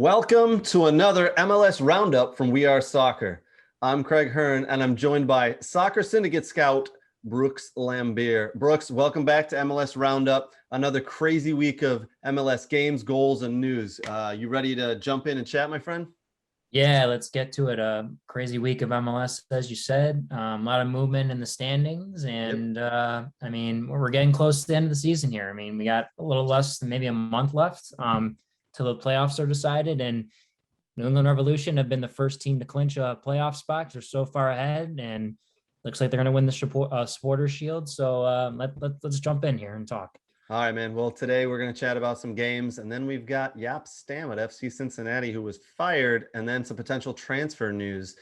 Welcome to another MLS Round-Up from We Are Soccer. I'm Craig Hearn, and I'm joined by Soccer Syndicate Scout Brooks Lambier. Brooks, welcome back to MLS Round-Up. Another crazy week of MLS games, goals, and news. You ready to jump in and chat, my friend? Yeah, let's get to it. A crazy week of MLS, as you said. A lot of movement in the standings, Yep. and we're getting close to the end of the season here. I mean, we got a little less than maybe a month left till the playoffs are decided. And New England Revolution have been the first team to clinch a playoff spot. They're so far ahead, and looks like they're going to win the Supporter Shield. So let's jump in here and talk. All right, man. Well, today we're going to chat about some games, and then we've got Jaap Stam at FC Cincinnati, who was fired, and then some potential transfer news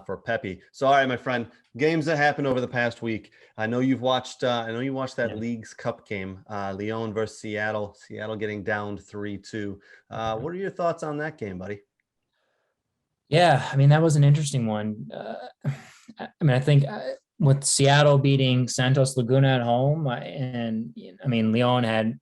for Pepi. So, all right, my friend, games that happened over the past week. I know you've watched. I know you watched that Leagues Cup game, Lyon versus Seattle. Seattle getting down 3-2. What are your thoughts on that game, buddy? Yeah, I mean, that was an interesting one. I think with Seattle beating Santos Laguna at home, Leon had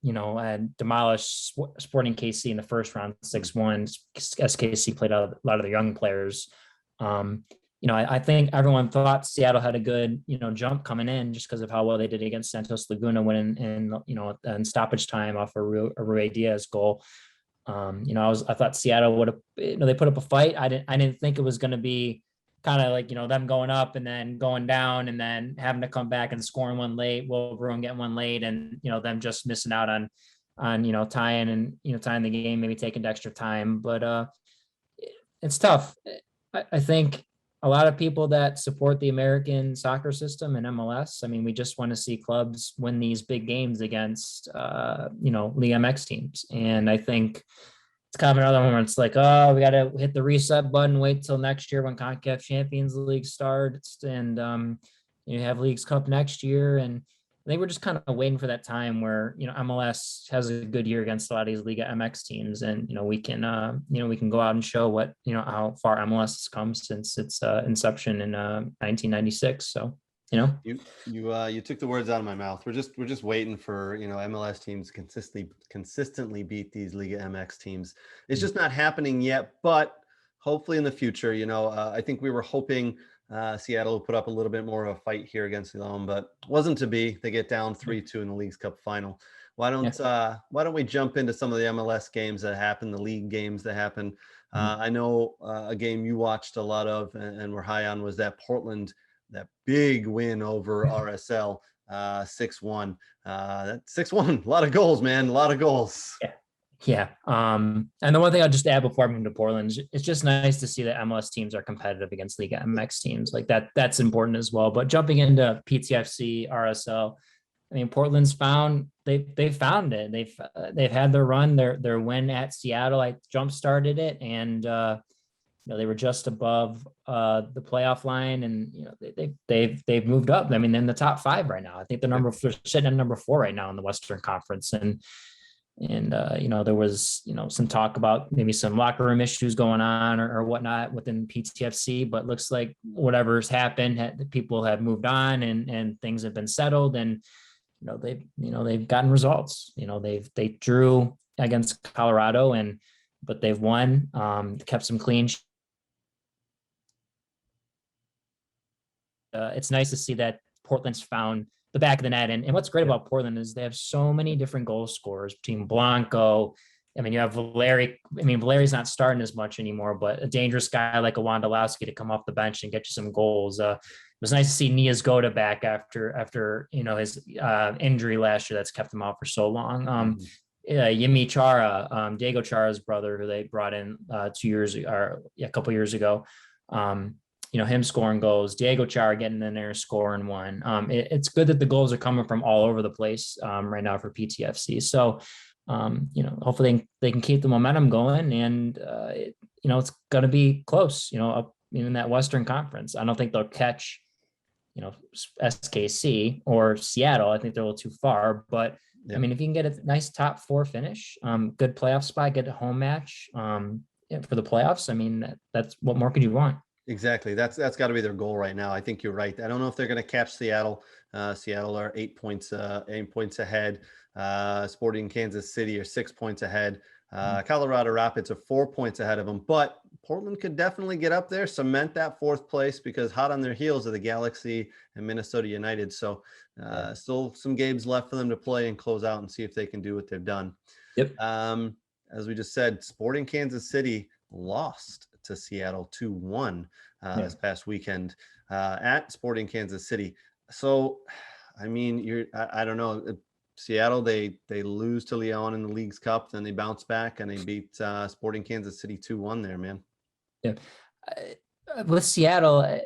demolished Sporting KC in the first round, 6-1. SKC played out a lot of the young players. I think everyone thought Seattle had a good, jump coming in just because of how well they did against Santos Laguna winning in stoppage time off a Rui Diaz goal. I thought Seattle would have, they put up a fight. I didn't think it was going to be kind of like, them going up and then going down and then having to come back and scoring one late, Will Bruin getting one late, and, them just missing out on tying the game, maybe taking extra time. But it's tough. I think a lot of people that support the American soccer system and MLS, I mean, we just want to see clubs win these big games against, League MX teams. And I think it's kind of another one where it's like, oh, we got to hit the reset button, wait till next year when CONCACAF Champions League starts, and you have Leagues Cup next year. And I think we're just kind of waiting for that time where, MLS has a good year against a lot of these Liga MX teams. And, we can go out and show what, how far MLS has come since its inception in 1996. So, You took the words out of my mouth. We're just waiting for, MLS teams consistently beat these Liga MX teams. It's just not happening yet, but hopefully in the future, I think we were hoping Seattle will put up a little bit more of a fight here against Lyon, but wasn't to be. They get down 3-2 in the Leagues Cup final. Why don't we jump into some of the MLS games that happened, the league games that happened? I know a game you watched a lot of and were high on was that big win over RSL, 6-1. That 6-1, a lot of goals, man, a lot of goals. Yeah. And the one thing I'll just add before I move to Portland is it's just nice to see that MLS teams are competitive against Liga MX teams. Like that's important as well. But jumping into PTFC, RSL, I mean, Portland's found they found it. They've had their run. Their win at Seattle, I jump started it, and they were just above the playoff line, and they've moved up. I mean, they're in the top 5 right now. I think they're sitting at number 4 right now in the Western Conference, and there was some talk about maybe some locker room issues going on or whatnot within PTFC, but looks like whatever's happened, people have moved on and things have been settled, and they've gotten results. They drew against Colorado, but they've won, kept some clean. It's nice to see that Portland's found the back of the net. And what's great about Portland is they have so many different goal scorers between Blanco. I mean, you have Valeri. I mean, Valeri's not starting as much anymore, but a dangerous guy like a Wondolowski to come off the bench and get you some goals. It was nice to see Nias Goda back after his injury last year that's kept him out for so long. Yimi Chara, Diego Chara's brother, who they brought in 2 years or a couple years ago. Him scoring goals, Diego Chara getting in there, scoring one. It's good that the goals are coming from all over the place right now for PTFC. So, hopefully they can keep the momentum going, and it's going to be close. Up in that Western Conference. I don't think they'll catch, SKC or Seattle. I think they're a little too far, but I mean, if you can get a nice top 4 finish, good playoff spot, get a home match for the playoffs. I mean, that's what more could you want? Exactly. That's got to be their goal right now. I think you're right. I don't know if they're going to catch Seattle. Seattle are 8 points ahead. Sporting Kansas City are 6 points ahead. Colorado Rapids are 4 points ahead of them, but Portland could definitely get up there, cement that fourth place, because hot on their heels are the Galaxy and Minnesota United. So still some games left for them to play and close out and see if they can do what they've done. Yep. As we just said, Sporting Kansas City lost to Seattle 2-1 this past weekend at Sporting Kansas City. So, I mean, I don't know. Seattle, they lose to Leon in the League's Cup, then they bounce back and they beat Sporting Kansas City 2-1 there, man. Yeah. With Seattle, I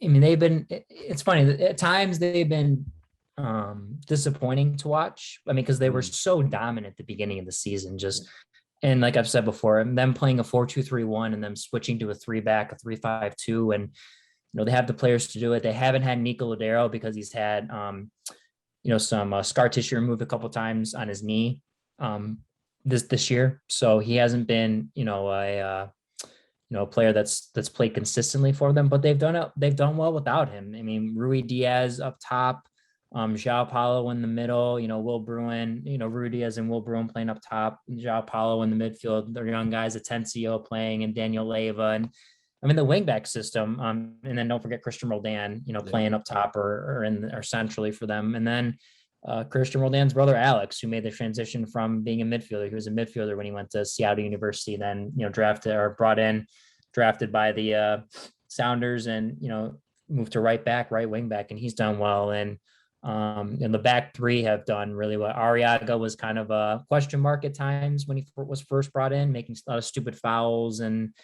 mean, it's funny, at times they've been disappointing to watch. I mean, because they were so dominant at the beginning of the season, and like I've said before, them playing a 4-2-3-1 and them switching to a 3-back, a 3-5-2, and they have the players to do it. They haven't had Nico Lodeiro because he's had some scar tissue removed a couple of times on his knee this year, so he hasn't been a player that's played consistently for them. But they've done well without him. I mean, Rui Diaz up top, João Paulo in the middle, Will Bruin, Rui Diaz and Will Bruin playing up top, João Paulo in the midfield, their young guys, Atencio playing, and Daniel Leyva, and I mean the wingback system, and then don't forget Christian Roldan, playing up top or centrally for them, and then Christian Roldan's brother Alex, who made the transition from being a midfielder. He was a midfielder when he went to Seattle University, then drafted by the Sounders, and moved to right wing back, and he's done well. And the back three have done really well. Arriaga was kind of a question mark at times when he was first brought in, making a lot of stupid fouls and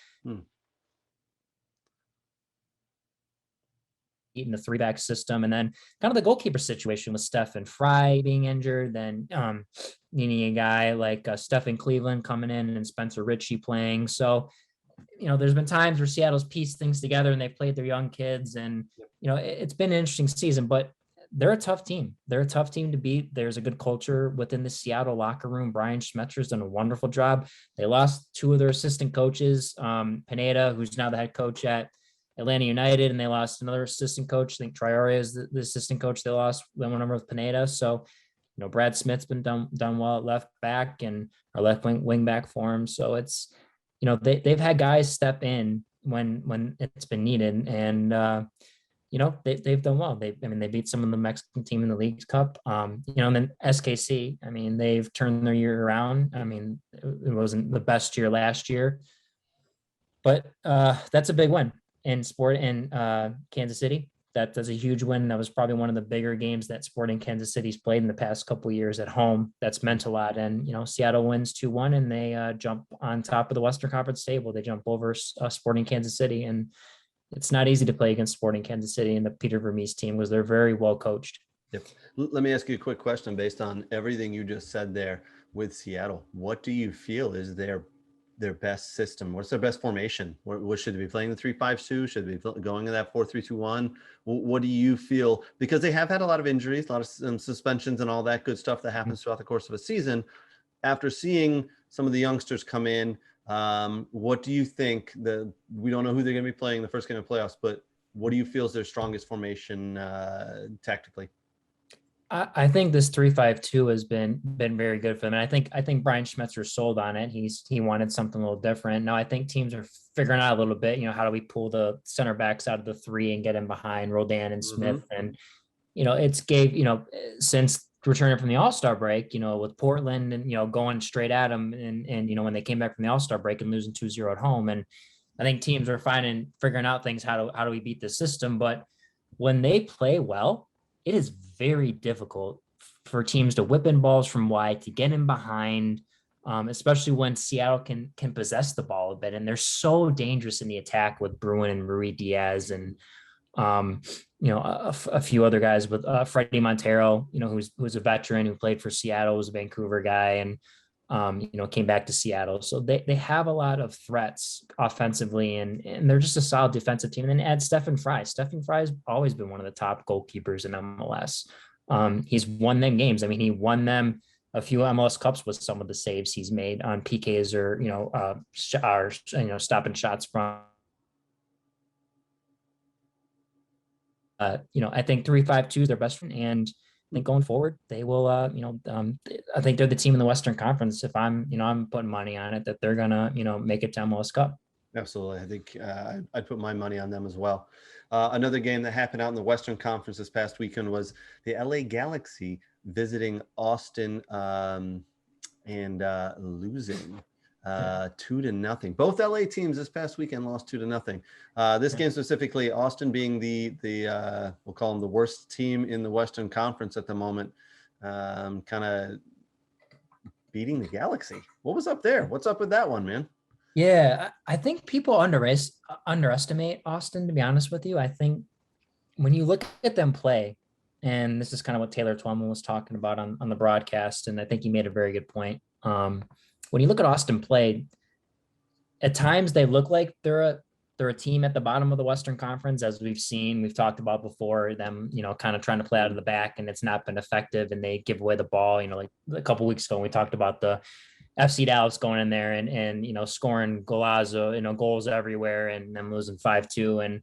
in the 3-back system. And then kind of the goalkeeper situation with Stephen Fry being injured, then needing a guy like Stephen Cleveland coming in and Spencer Ritchie playing. So, there's been times where Seattle's pieced things together and they've played their young kids, and, it's been an interesting season, but they're a tough team. They're a tough team to beat. There's a good culture within the Seattle locker room. Brian Schmetzer's done a wonderful job. They lost 2 of their assistant coaches, Pineda, who's now the head coach at Atlanta United, and they lost another assistant coach. I think Traore is the assistant coach. They lost one number with Pineda. So, Brad Smith's been done well at left back and our left wing back for him. So it's, they've had guys step in when it's been needed, and they've done well. They beat some of the Mexican team in the League's Cup. And then SKC, I mean, they've turned their year around. I mean, it wasn't the best year last year, but that's a big win in Kansas City. That's a huge win. That was probably one of the bigger games that Sporting Kansas City's played in the past couple of years at home. That's meant a lot. And, Seattle wins 2-1, and they jump on top of the Western Conference table. They jump over Sporting Kansas City, and it's not easy to play against Sporting Kansas City and the Peter Vermees team, because they're very well coached. Yep. Let me ask you a quick question based on everything you just said there with Seattle. What do you feel is their best system? What's their best formation? What should they be playing? The 3-5-2? Should they be going to that 4-3-2-1? What do you feel? Because they have had a lot of injuries, a lot of suspensions and all that good stuff that happens throughout the course of a season. After seeing some of the youngsters come in, what do you think we don't know who they're going to be playing the first game of playoffs, but what do you feel is their strongest formation tactically? I think this 3-5-2 has been very good for them. And I think Brian Schmetzer sold on it. He wanted something a little different. Now I think teams are figuring out a little bit, how do we pull the center backs out of the 3 and get in behind Roldan and Smith? And, it's since returning from the All-Star break, with Portland and, going straight at them and, when they came back from the All-Star break and losing 2-0 at home. And I think teams are figuring out things. How do we beat the system? But when they play well, it is very difficult for teams to whip in balls from wide, to get in behind, especially when Seattle can possess the ball a bit. And they're so dangerous in the attack with Bruin and Rui Diaz and, a few other guys with Freddie Montero, who's a veteran who played for Seattle, was a Vancouver guy, and, came back to Seattle. So they have a lot of threats offensively, and they're just a solid defensive team. And then add Stephen Fry. Stephen Fry has always been one of the top goalkeepers in MLS. He's won them games. I mean, he won them a few MLS Cups with some of the saves he's made on PKs or stopping shots from. I think 3-5-2 is their best friend, and think going forward, they will, I think they're the team in the Western Conference. If I'm putting money on it that they're gonna, make it to MLS Cup. Absolutely. I think I'd put my money on them as well. Another game that happened out in the Western Conference this past weekend was the LA Galaxy visiting Austin and losing 2-0. Both LA teams this past weekend lost 2-0. This game specifically, Austin being the we'll call them the worst team in the Western Conference at the moment, kind of beating the Galaxy. What was up there? What's up with that one, man? Yeah, I think people underestimate Austin, to be honest with you. I think when you look at them play, and this is kind of what Taylor Twellman was talking about on the broadcast, and I think he made a very good point. When you look at Austin play, at times they look like they're a team at the bottom of the Western Conference, as we've talked about before, them, kind of trying to play out of the back, and it's not been effective, and they give away the ball. Like a couple weeks ago, we talked about the FC Dallas going in there and scoring goals everywhere, and then losing 5-2.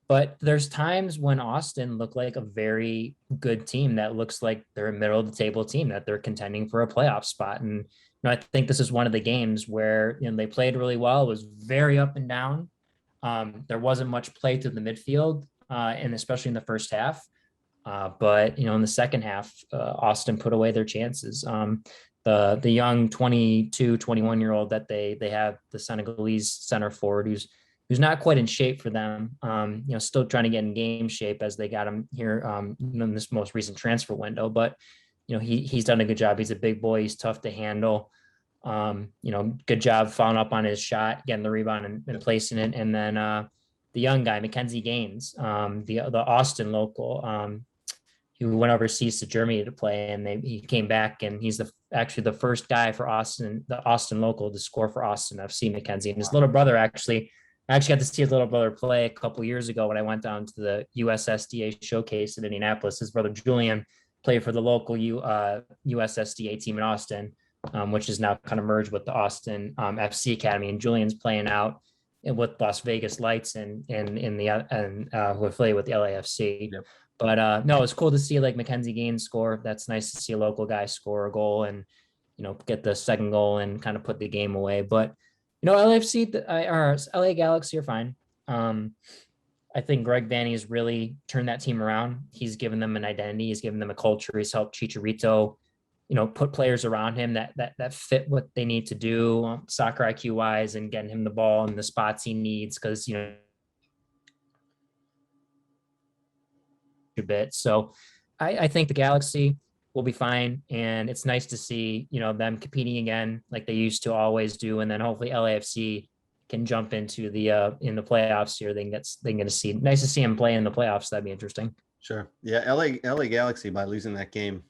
But there's times when Austin looked like a very good team that looks like they're a middle of the table team, that they're contending for a playoff spot. And I think this is one of the games where they played really well. It was very up and down. There wasn't much play to the midfield, and especially in the first half. But in the second half, Austin put away their chances. The young 22, 21-year-old that they have, the Senegalese center forward, who's not quite in shape for them, still trying to get in game shape as they got him here in this most recent transfer window. But he's done a good job. He's a big boy. He's tough to handle. Good job following up on his shot, getting the rebound and placing it. And then the young guy, Mackenzie Gaines, the Austin local, who went overseas to Germany to play, and he came back, and he's actually the first guy for Austin, the Austin local, to score for Austin FC, Mackenzie. And his little brother I actually got to see his little brother play a couple years ago when I went down to the USSDA showcase in Indianapolis. His brother Julian played for the local USSDA team in Austin, which is now kind of merged with the Austin FC Academy. And Julian's playing out with Las Vegas Lights and who affiliate with the LAFC. Yep. But no, it's cool to see like Mackenzie Gaines score. That's nice to see a local guy score a goal and get the second goal and kind of put the game away. But LAFC or LA Galaxy are fine. I think Greg Vanney has really turned that team around. He's given them an identity. He's given them a culture. He's helped Chicharito, put players around him that fit what they need to do, soccer IQ wise, and getting him the ball in the spots he needs, because a bit. So I think the Galaxy will be fine, and it's nice to see them competing again like they used to always do, and then hopefully LAFC can jump into the in the playoffs here. They can get to see, nice to see him play in the playoffs. That'd be interesting. Sure. Yeah, LA Galaxy, by losing that game,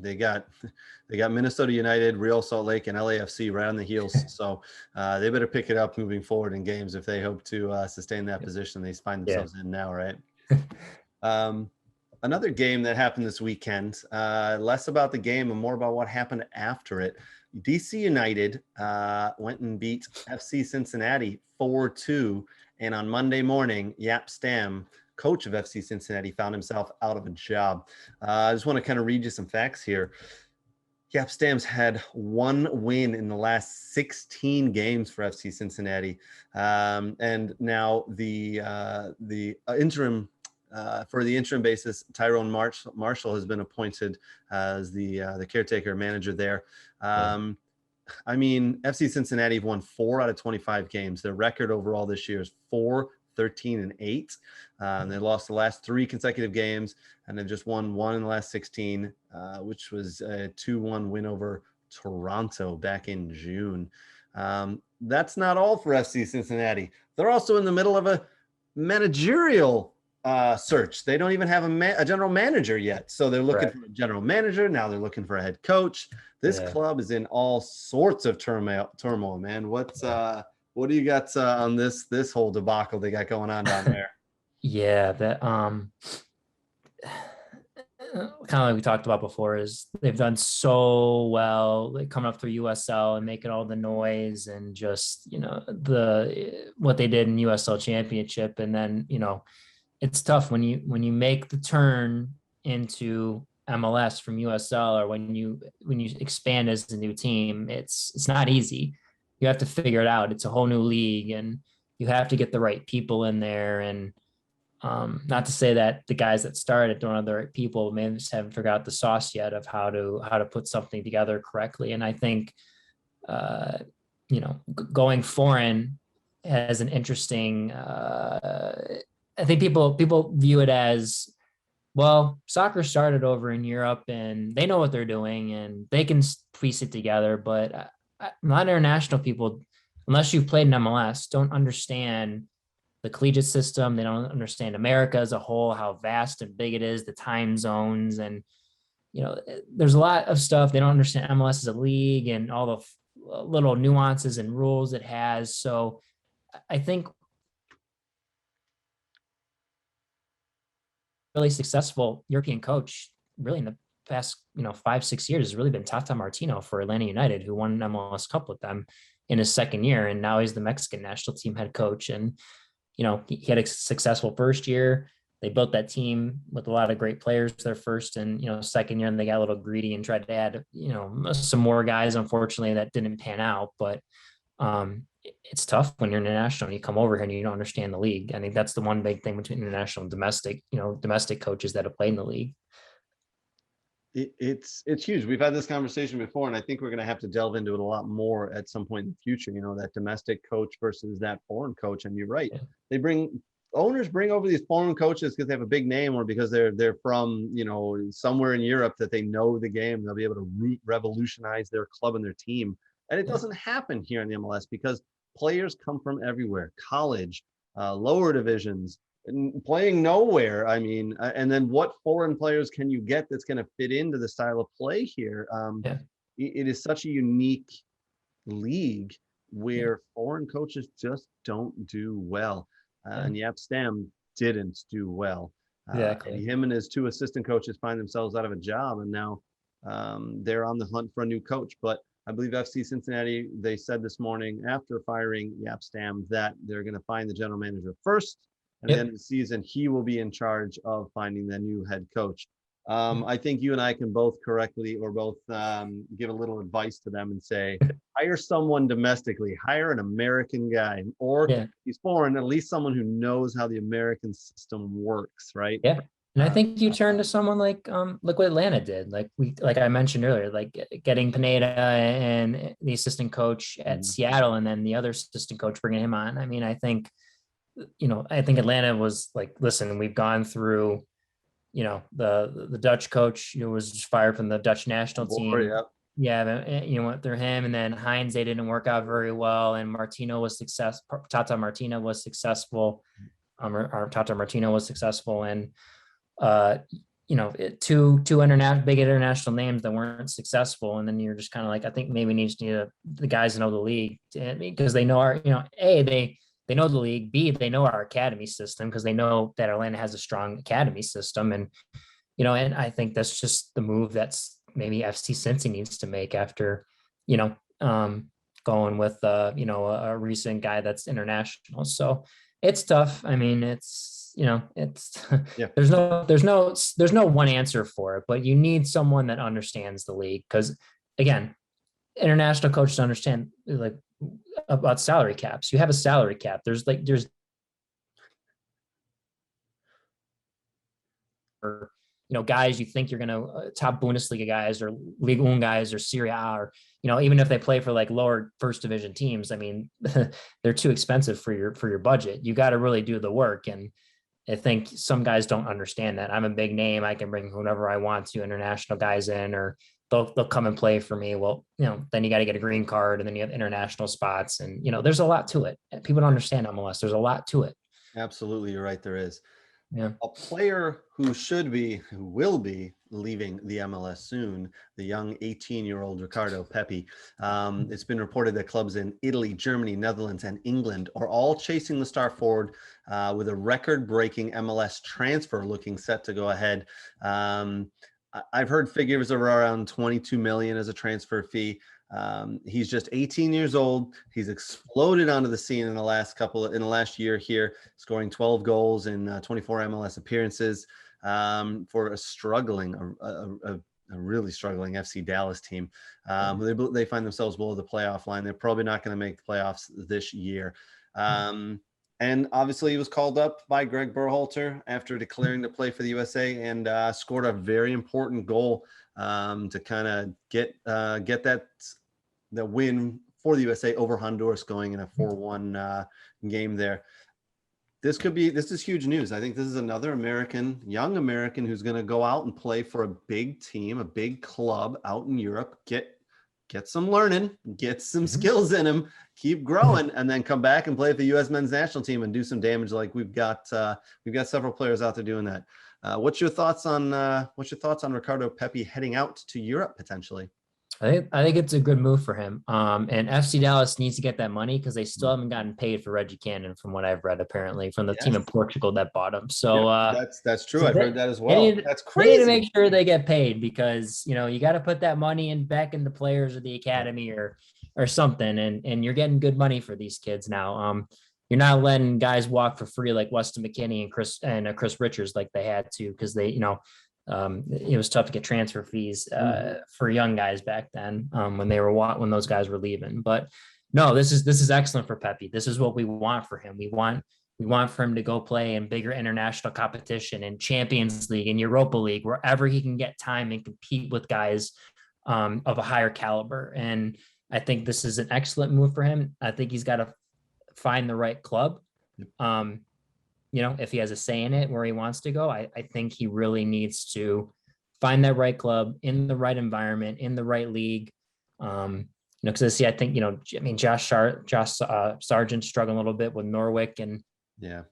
they got Minnesota United, Real Salt Lake, and LAFC right on the heels. So they better pick it up moving forward in games if they hope to sustain that position they find themselves in now, right? Another game that happened this weekend, less about the game and more about what happened after it. DC United went and beat FC Cincinnati 4-2. And on Monday morning, Jaap Stam, coach of FC Cincinnati, found himself out of a job. I just want to kind of read you some facts here. Jaap Stam's had one win in the last 16 games for FC Cincinnati. And now the interim for the interim basis, Tyrone Marshall has been appointed as the caretaker manager there. I mean, FC Cincinnati have won 4 out of 25 games. Their record overall this year is 4-13-8. They lost the last 3 consecutive games, and then just won 1 in the last 16, which was a 2-1 win over Toronto back in June. That's not all for FC Cincinnati. They're also in the middle of a managerial search. They don't even have a general manager yet. So they're looking for a general manager. Now they're looking for a head coach. This club is in all sorts of turmoil, man. What do you got on this whole debacle they got going on down there? Yeah, that kind of like we talked about before, is they've done so well, like coming up through USL and making all the noise, and just what they did in USL Championship, and then it's tough when you make the turn into MLS from USL, or when you expand as a new team, it's not easy. You have to figure it out. It's a whole new league, and you have to get the right people in there. And not to say that the guys that started don't have the right people, maybe just haven't figured out the sauce yet of how to put something together correctly. And I think uh, going foreign has an interesting. I think people view it as, well, soccer started over in Europe and they know what they're doing and they can piece it together. But a lot of international people, unless you've played in MLS, don't understand the collegiate system. They don't understand America as a whole, how vast and big it is, the time zones. And, there's a lot of stuff. They don't understand MLS as a league and all the little nuances and rules it has. So I think really successful European coach really in the past, 5-6 years has really been Tata Martino for Atlanta United, who won an MLS Cup with them in his second year. And now he's the Mexican national team head coach. And, he had a successful first year. They built that team with a lot of great players their first and, second year, and they got a little greedy and tried to add, some more guys. Unfortunately, that didn't pan out, but it's tough when you're international and you come over here and you don't understand the league. I think that's the one big thing between international and domestic coaches that have played in the league. It's huge. We've had this conversation before, and I think we're going to have to delve into it a lot more at some point in the future. That domestic coach versus that foreign coach. And you're right. Yeah. Owners bring over these foreign coaches because they have a big name, or because they're from somewhere in Europe that they know the game. They'll be able to revolutionize their club and their team. And it doesn't happen here in the MLS because players come from everywhere: college, lower divisions, and playing nowhere. I mean, and then what foreign players can you get that's going to fit into the style of play here? It is such a unique league where foreign coaches just don't do well. And Jaap Stam didn't do well. Exactly. Him and his two assistant coaches find themselves out of a job, and now they're on the hunt for a new coach. But I believe FC Cincinnati, they said this morning after firing Jaap Stam that they're going to find the general manager first. And at the end of the season, he will be in charge of finding the new head coach. I think you and I can both correctly, or both give a little advice to them and say, hire someone domestically, hire an American guy, or if he's foreign, at least someone who knows how the American system works, right? Yeah. And I think you turn to someone like what Atlanta did. Like I mentioned earlier, like getting Pineda and the assistant coach at Seattle, and then the other assistant coach bringing him on. I mean, I think Atlanta was like, listen, we've gone through, the Dutch coach who was just fired from the Dutch national team. Went through him, and then Heinz, they didn't work out very well, and Tata Martino was successful. Tata Martino was successful, and two big international names that weren't successful, and then you're just kind of like, I think maybe we need the guys to know the league, because they know our, they know the league. B, they know our academy system because they know that Atlanta has a strong academy system. And, and I think that's just the move that's maybe FC Cincy needs to make after, going with, a recent guy that's international. So it's tough. I mean, it's there's no one answer for it, but you need someone that understands the league. Because again, international coaches understand like about salary caps. You have a salary cap. There's guys you think you're gonna top Bundesliga guys or Ligue 1 guys or Serie A, or even if they play for like lower first division teams. I mean, they're too expensive for your budget. You got to really do the work, and I think some guys don't understand that. I'm a big name. I can bring whoever I want to, international guys in, or they'll come and play for me. Well, then you got to get a green card, and then you have international spots, and there's a lot to it. People don't understand MLS. There's a lot to it. Absolutely, you're right. There is. Yeah. A player who will be leaving the MLS soon, the young 18-year-old Ricardo Pepi. It's been reported that clubs in Italy, Germany, Netherlands, and England are all chasing the star forward, with a record-breaking MLS transfer looking set to go ahead. I've heard figures of around 22 million as a transfer fee. He's just 18 years old. He's exploded onto the scene in the last year here, scoring 12 goals in 24 MLS appearances. for a really struggling FC Dallas team. They find themselves below the playoff line. They're probably not going to make the playoffs this year. And obviously, he was called up by Greg Berhalter after declaring to play for the USA and scored a very important goal to kind of get that win for the USA over Honduras, going in a 4-1 game there. This is huge news. I think this is another young American who's going to go out and play for a big team, a big club out in Europe, get some learning, get some skills in him, keep growing, and then come back and play for the U.S. men's national team and do some damage. Like we've got several players out there doing that. What's your thoughts on Ricardo Pepi heading out to Europe potentially? I think it's a good move for him. And FC Dallas needs to get that money because they still haven't gotten paid for Reggie Cannon, from what I've read, apparently, from the team in Portugal that bought him. So that's true. I've heard that as well. That's crazy. They need to make sure they get paid because you got to put that money back into players or the academy or something. And you're getting good money for these kids now. You're not letting guys walk for free like Weston McKennie and Chris Richards like they had to, because they it was tough to get transfer fees for young guys back then when those guys were leaving. But no, this is excellent for Pepi. This is what we want for him. We want for him to go play in bigger international competition, in Champions League, in Europa League, wherever he can get time and compete with guys of a higher caliber. And I think this is an excellent move for him. I think he's got to find the right club. If he has a say in it where he wants to go, I think he really needs to find that right club in the right environment, in the right league. Because I think, Josh Sargent's struggling a little bit with Norwich and you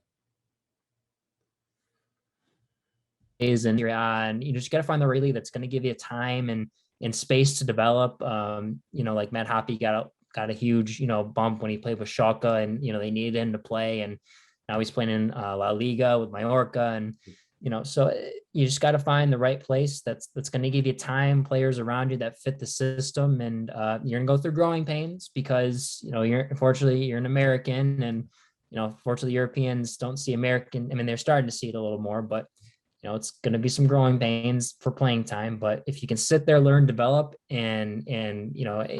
just got to find the right league that's going to give you time and space to develop. Like Matt Hoppe got a huge, bump when he played with Schalke, and, they needed him to play, and now he's playing in La Liga with Mallorca, and so you just got to find the right place that's going to give you time, players around you that fit the system, and you're gonna go through growing pains because unfortunately you're an American, and unfortunately Europeans don't see American. I mean, they're starting to see it a little more, but it's going to be some growing pains for playing time. But if you can sit there, learn, develop, and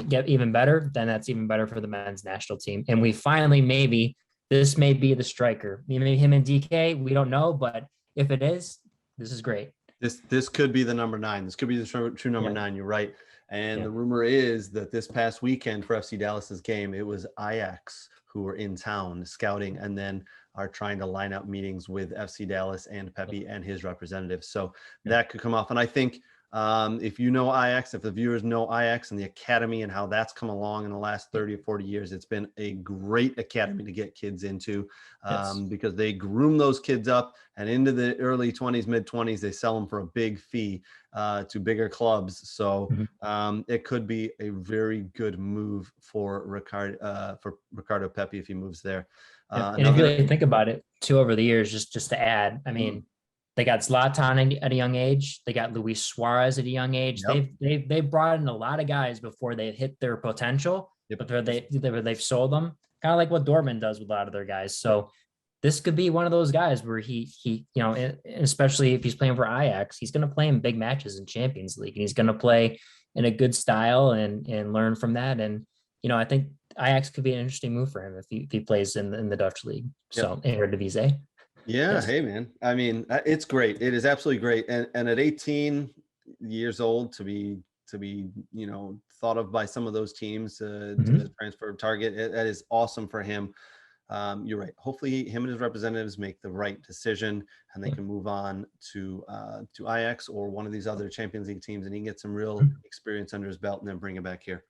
get even better, then that's even better for the men's national team. And we finally this may be the striker. Maybe him and DK, we don't know, but if it is, this is great. This could be the number 9. This could be the true number 9. You're right. And the rumor is that this past weekend for FC Dallas's game, it was Ajax who were in town scouting and then are trying to line up meetings with FC Dallas and Pepi and his representatives. So that could come off. And I think if Ajax, if the viewers know Ajax and the academy and how that's come along in the last 30 or 40 years, it's been a great academy to get kids into because they groom those kids up, and into the early 20s, mid 20s, they sell them for a big fee to bigger clubs. So it could be a very good move for Ricardo Pepi if he moves there. And if you really think about it too, over the years, just to add, I mean, they got Zlatan at a young age. They got Luis Suarez at a young age. Yep. They brought in a lot of guys before they hit their potential, but they've sold them, kind of like what Dortmund does with a lot of their guys. So this could be one of those guys where he especially if he's playing for Ajax, he's going to play in big matches in Champions League, and he's going to play in a good style and learn from that. And I think Ajax could be an interesting move for him if he plays in the Dutch league. So Eredivisie. Yeah. Yes. Hey, man. I mean, it's great. It is absolutely great. And at 18 years old to be thought of by some of those teams to the transfer target, that is awesome for him. You're right. Hopefully him and his representatives make the right decision and they can move on to Ajax or one of these other Champions League teams, and he can get some real experience under his belt and then bring it back here.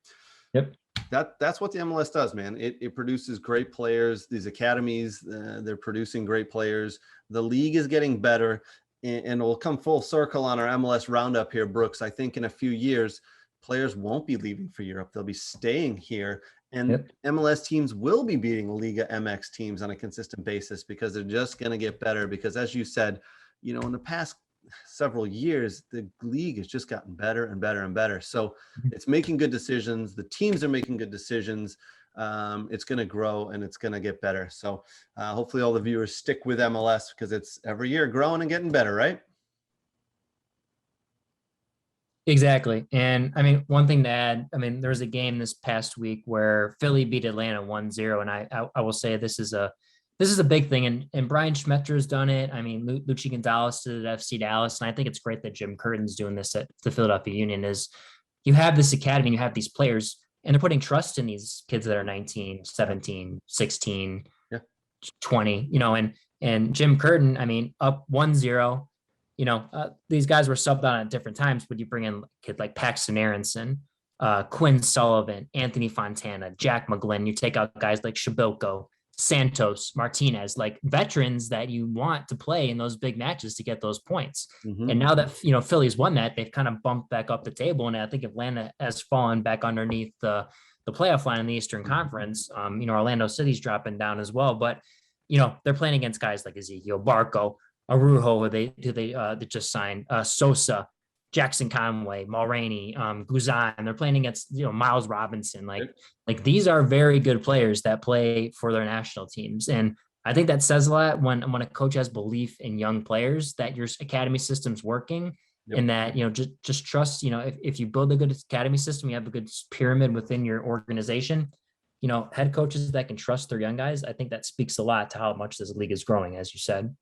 Yep. That's what the MLS does, man. It produces great players. These academies, they're producing great players. The league is getting better, and we'll come full circle on our MLS Roundup here, Brooks. I think in a few years, players won't be leaving for Europe. They'll be staying here, and MLS teams will be beating Liga MX teams on a consistent basis because they're just going to get better. Because as you said, in the past several years, the league has just gotten better and better and better. So it's making good decisions. The teams are making good decisions. It's going to grow and it's going to get better. So hopefully all the viewers stick with MLS because it's every year growing and getting better, right? Exactly. And I mean, one thing to add, I mean, there was a game this past week where Philly beat Atlanta 1-0. And I will say this is a big thing. And Brian Schmetter's done it. I mean, Lucci Gonzalez did it at FC Dallas. And I think it's great that Jim Curtin's doing this at the Philadelphia Union. Is you have this academy and you have these players and they're putting trust in these kids that are 19, 17, 16, Yeah. 20, and Jim Curtin, I mean, up 1-0, these guys were subbed on at different times, but you bring in a kid like Paxton Aronson, Quinn Sullivan, Anthony Fontana, Jack McGlynn. You take out guys like Shabilko, Santos, Martinez, like veterans that you want to play in those big matches to get those points. Mm-hmm. And now that, Philly's won that, they've kind of bumped back up the table. And I think Atlanta has fallen back underneath the playoff line in the Eastern Conference. Orlando City's dropping down as well, but, they're playing against guys like Ezekiel Barco, Arujo, who they just signed, Sosa, Jackson Conway, Mulraney, Guzan. They're playing against Miles Robinson. Like these are very good players that play for their national teams, and I think that says a lot when a coach has belief in young players that your academy system's working. Yep. And that just trust. If you build a good academy system, you have a good pyramid within your organization. Head coaches that can trust their young guys. I think that speaks a lot to how much this league is growing, as you said.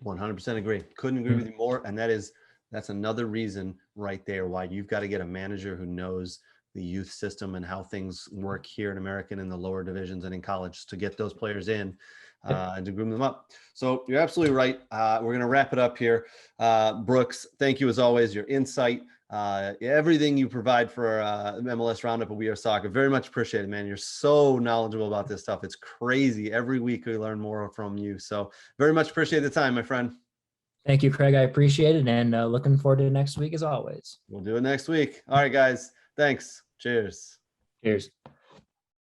100% agree. Couldn't agree with you more. And that's another reason right there why you've got to get a manager who knows the youth system and how things work here in America and in the lower divisions and in college to get those players in and to groom them up. So you're absolutely right. We're going to wrap it up here. Brooks, thank you as always. Your insight, everything you provide for MLS Roundup of We Are Soccer. Very much appreciated, man. You're so knowledgeable about this stuff. It's crazy. Every week we learn more from you. So very much appreciate the time, my friend. Thank you, Craig. I appreciate it. And looking forward to next week as always. We'll do it next week. All right, guys. Thanks. Cheers. Cheers.